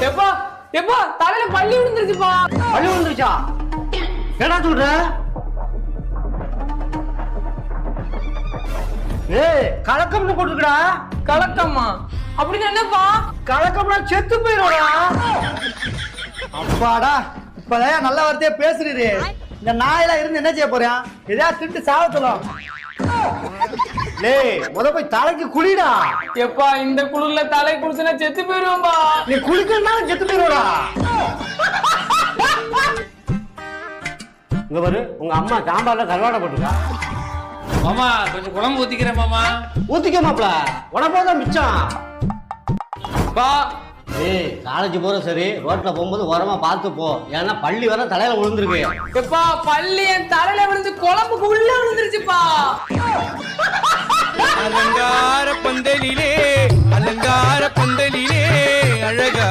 எப்பா எப்பா தலையில பள்ளி விழுந்துருச்சுப்பா. பள்ளி விழுந்துருச்சா? என்ன சொல்ற? ஏய் கலக்கம்னு போட்டுருக்கடா. கலக்கம்மா? அப்படின்னு என்னப்பா? கலக்கம்னா செத்து போயிடும்டா. அப்பாடா இப்பதான் நல்ல வார்த்தையா பேசுறீரு. இந்த நாயெல்லாம் இருந்து என்ன செய்ய போறேன்? எதையா திட்டு சாவத்தலாம். டேய் முத போய் தலைக்கு குளிடா. எப்பா இந்த குளிர்ல தலை குளிச்சுனா செத்து போயிருவோம்பா. நீ குளிக்கணும்னாலும் செத்து போயிடுவா. இங்க பாரு உங்க அம்மா சாம்பார்ல கருவாடை போட்டுருக்கா. மாமா கொஞ்சம் குழம்பு ஊத்திக்கிறேன் மாமா. ஊத்திக்க மாப்ள உடம்போதான் மிச்சம். பா ஏய் காலேஜ் போற சரி ரோட்ல போகும்போது ஓரமா பார்த்து போ. ஏன்னா பள்ளி வர தலையில விழுந்துருக்கு. எப்பா பள்ளி என் தலையில விழுந்து குழம்புக்கு உள்ள விழுந்துருச்சுப்பா. அலங்கார பந்தலிலே அழகா